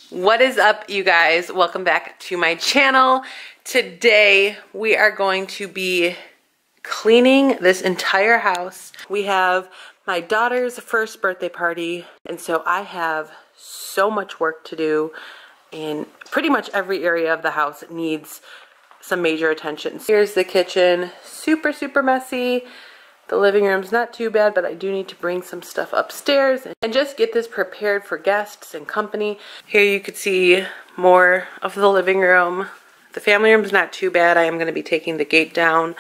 What is up, you guys? Welcome back to my channel. Today we are going to be cleaning this entire house. We have my daughter's first birthday party, and so I have so much work to do, and pretty much every area of the house needs some major attention. Here's the kitchen, super messy. The living room's not too bad, but I do need to bring some stuff upstairs and just get this prepared for guests and company. Here you could see more of the living room. The family room's not too bad. I am going to be taking the gate down.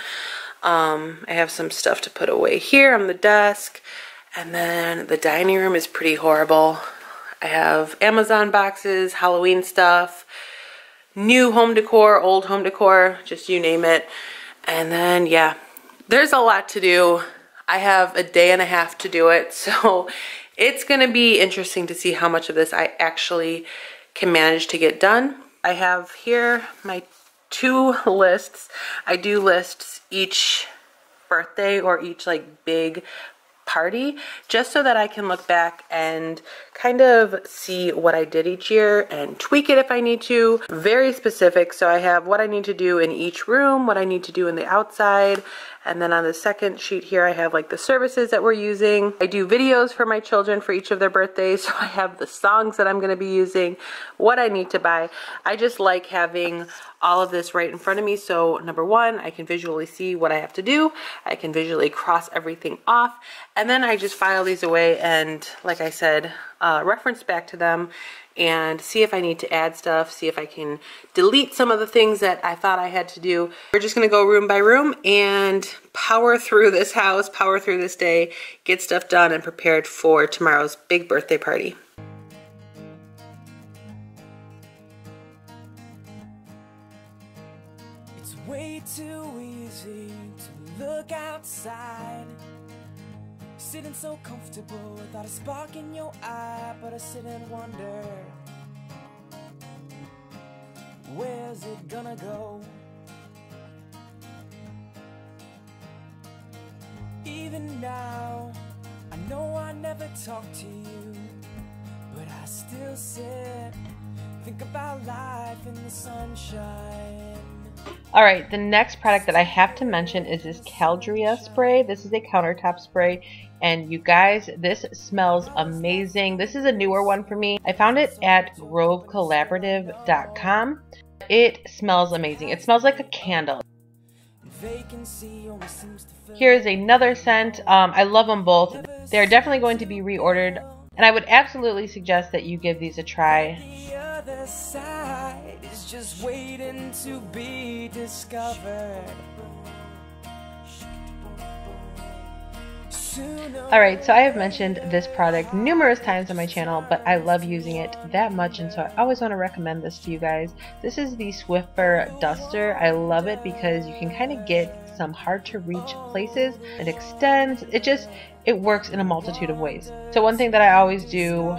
I have some stuff to put away here on the desk. And then the dining room is pretty horrible. I have Amazon boxes, Halloween stuff, new home decor, old home decor, just you name it. And then, yeah. There's a lot to do. I have a day and a half to do it, so it's gonna be interesting to see how much of this I actually can manage to get done. I have here my 2 lists. I do lists each birthday or each like big party, just so that I can look back and kind of see what I did each year and tweak it if I need to. Very specific, so I have what I need to do in each room, what I need to do in the outside, and then on the second sheet here I have like the services that we're using. I do videos for my children for each of their birthdays, so I have the songs that I'm going to be using, what I need to buy. I just like having all of this right in front of me, so number one, I can visually see what I have to do. I can visually cross everything off, and then I just file these away and, like I said, reference back to them and see if I need to add stuff, see if I can delete some of the things that I thought I had to do. We're just gonna go room by room and power through this house, power through this day, get stuff done and prepared for tomorrow's big birthday party. It's way too easy to look outside, sitting so comfortable without a spark in your eye. But I sit and wonder, where's it gonna go? Even now, I know I never talk to you, but I still sit, think about life in the sunshine. Alright, the next product that I have to mention is this Caldrea spray. This is a countertop spray, and you guys, this smells amazing. This is a newer one for me. I found it at grovecollaborative.com. It smells amazing. It smells like a candle. Here's another scent. I love them both. They're definitely going to be reordered, and I would absolutely suggest that you give these a try. Is just waiting to be discovered. Alright, so I have mentioned this product numerous times on my channel, but I love using it that much, and so I always want to recommend this to you guys. This is the Swiffer Duster. I love it because you can kind of get some hard to reach places. It extends. It works in a multitude of ways. So one thing that I always do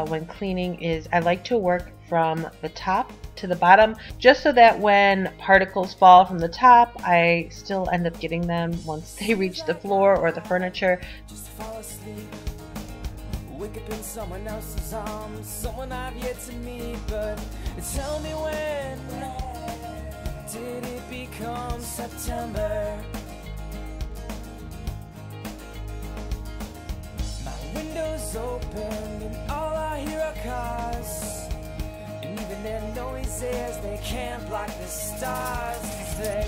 when cleaning is I like to work from the top to the bottom, just so that when particles fall from the top, I still end up getting them once they reach the floor or the furniture. Just to fall asleep, wake up in someone else's arms, someone I've yet to meet. But tell me, when did it become September? My window's open and all I hear are cars, and even their noises, they can't block the stars. They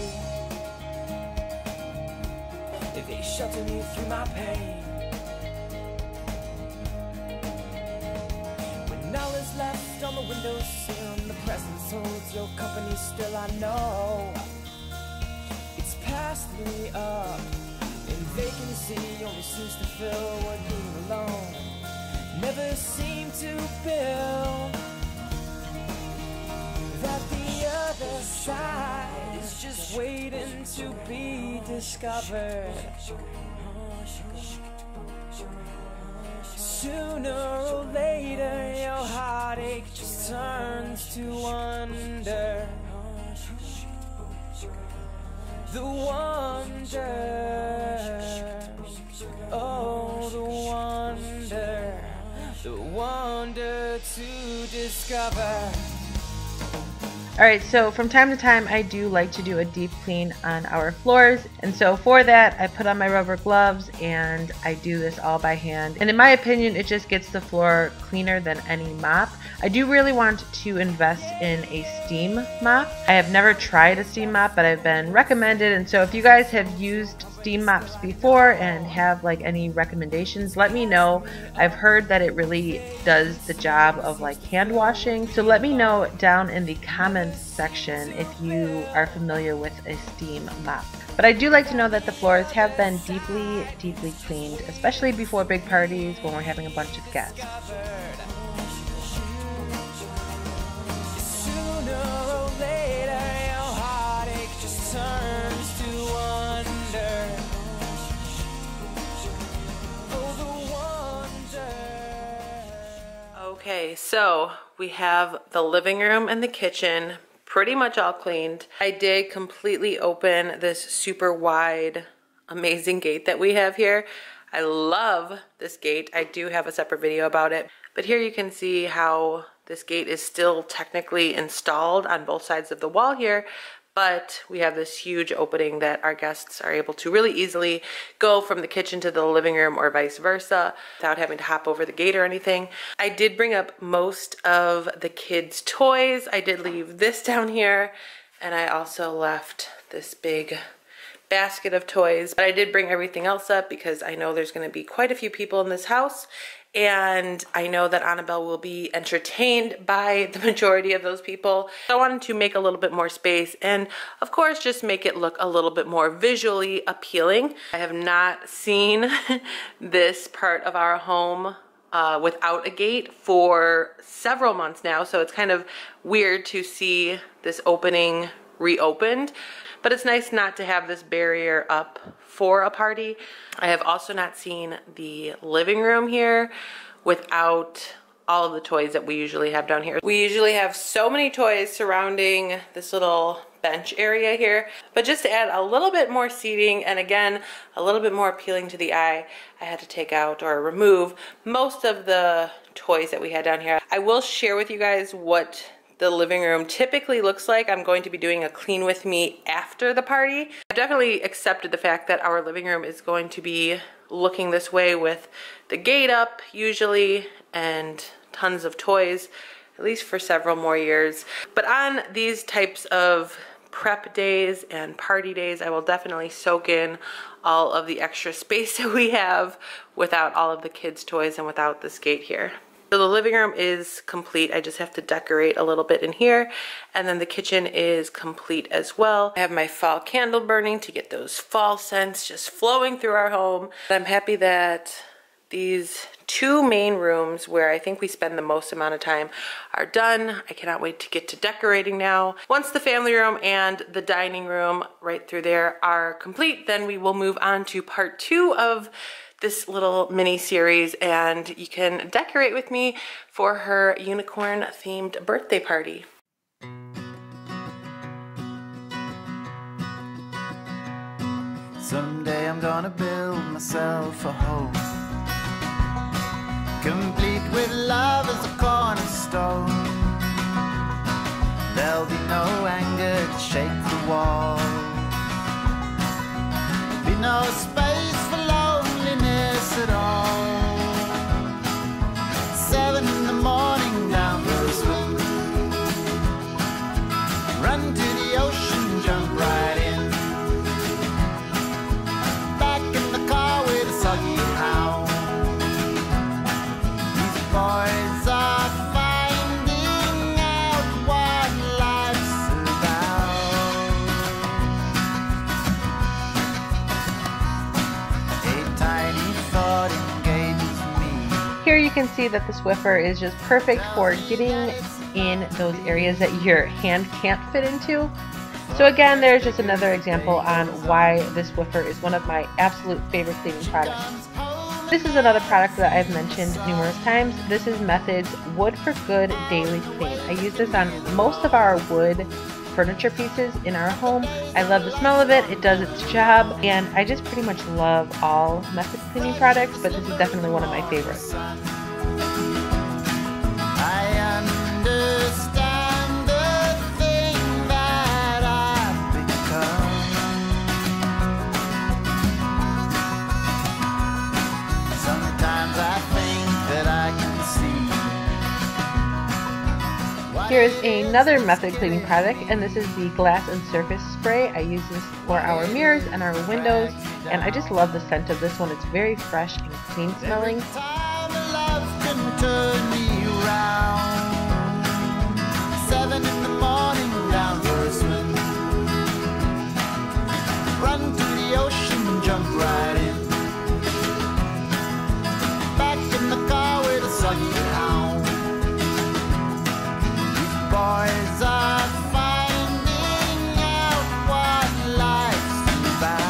shelter me through my pain. When all is left on the windowsill, the presence holds your company still. I know it's passed me up, and vacancy only seems to fill what being alone never seemed to build. That the other side is just waiting to be discovered. Sooner or later, your heartache just turns to wonder. The wonder, oh, the wonder the wonder to discover. Alright, so from time to time I do like to do a deep clean on our floors, and so for that I put on my rubber gloves and I do this all by hand, and in my opinion it just gets the floor cleaner than any mop. I do really want to invest in a steam mop. I have never tried a steam mop, but I've been recommended, and so if you guys have used steam mops before and have like any recommendations, let me know. I've heard that it really does the job of like hand washing, so let me know down in the comments section if you are familiar with a steam mop. But I do like to know that the floors have been deeply cleaned, especially before big parties when we're having a bunch of guests. Okay, so we have the living room and the kitchen pretty much all cleaned. I did completely open this super wide, amazing gate that we have here. I love this gate. I do have a separate video about it, but here you can see how this gate is still technically installed on both sides of the wall here, but we have this huge opening that our guests are able to really easily go from the kitchen to the living room or vice versa without having to hop over the gate or anything. I did bring up most of the kids' toys. I did leave this down here, and I also left this big basket of toys. But I did bring everything else up because I know there's going to be quite a few people in this house, and I know that Annabelle will be entertained by the majority of those people. So I wanted to make a little bit more space and of course just make it look a little bit more visually appealing. I have not seen this part of our home without a gate for several months now, so it's kind of weird to see this opening reopened, but it's nice not to have this barrier up for a party. I have also not seen the living room here without all of the toys that we usually have down here. We usually have so many toys surrounding this little bench area here, but just to add a little bit more seating and again a little bit more appealing to the eye, I had to take out or remove most of the toys that we had down here. I will share with you guys what the living room typically looks like. I'm going to be doing a clean with me after the party. I've definitely accepted the fact that our living room is going to be looking this way with the gate up usually and tons of toys, at least for several more years. But on these types of prep days and party days, I will definitely soak in all of the extra space that we have without all of the kids' toys and without this gate here. So the living room is complete. I just have to decorate a little bit in here, and then the kitchen is complete as well. I have my fall candle burning to get those fall scents just flowing through our home. I'm happy that these two main rooms where I think we spend the most amount of time are done. I cannot wait to get to decorating now. Once the family room and the dining room right through there are complete, then we will move on to part 2 of this little mini series, and you can decorate with me for her unicorn themed birthday party. Someday I'm gonna build myself a home, complete with love as a cornerstone. There'll be no anger to shake the wall, be no space for loneliness at all. 7 in the morning, down goes swim, run to the ocean, jump right in, back in the car with a soggy hound. These boys are finding out what life's about. A tiny thought engages me. Here you can see that the Swiffer is just perfect for getting in those areas that your hand can't fit into. So again, there's just another example on why this Swiffer is one of my absolute favorite cleaning products. This is another product that I've mentioned numerous times. This is Method's Wood for Good Daily Clean. I use this on most of our wood furniture pieces in our home. I love the smell of it, it does its job, and I just pretty much love all Method cleaning products, but this is definitely one of my favorites. Here is another method cleaning product, and this is the glass and surface spray. I use this for our mirrors and our windows, and I just love the scent of this one. It's very fresh and clean smelling. Time of love can turn me around. 7 in the morning down for a swim. Run to the ocean, jump right in. Back in the car with the sun down. These boys are finding out what life's about.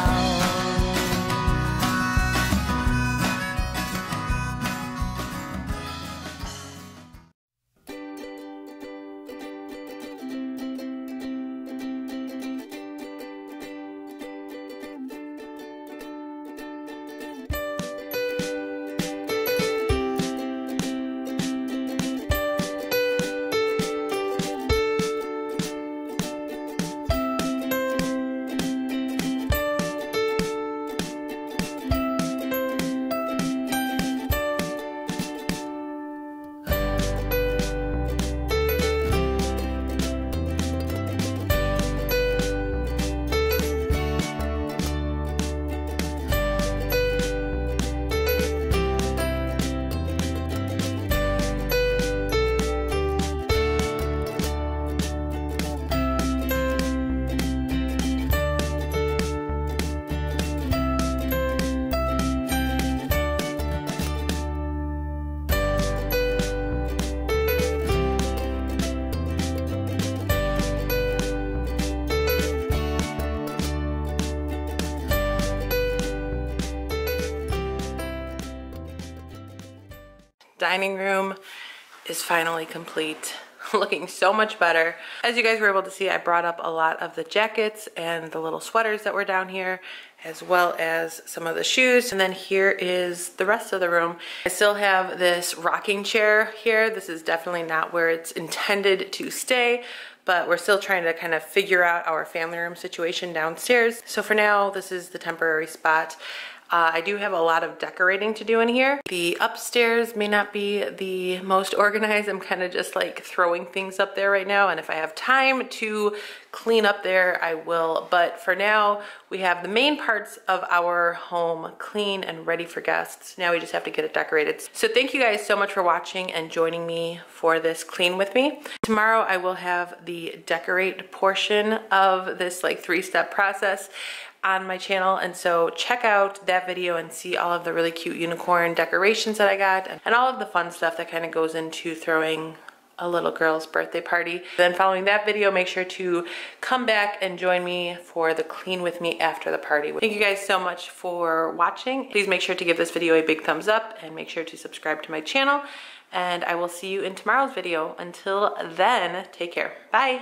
Dining room is finally complete. Looking so much better. As you guys were able to see, I brought up a lot of the jackets and the little sweaters that were down here, as well as some of the shoes. And then here is the rest of the room. I still have this rocking chair here. This is definitely not where it's intended to stay, but we're still trying to kind of figure out our family room situation downstairs. So for now, this is the temporary spot. I do have a lot of decorating to do in here. The upstairs may not be the most organized. I'm kind of just like throwing things up there right now, and if I have time to clean up there, I will. But for now, we have the main parts of our home clean and ready for guests. Now we just have to get it decorated. So thank you guys so much for watching and joining me for this clean with me. Tomorrow I will have the decorate portion of this like 3-step process on my channel, and so check out that video and see all of the really cute unicorn decorations that I got and all of the fun stuff that kind of goes into throwing a little girl's birthday party. Then following that video, make sure to come back and join me for the clean with me after the party. Thank you guys so much for watching. Please make sure to give this video a big thumbs up and make sure to subscribe to my channel, and I will see you in tomorrow's video. Until then, take care. Bye.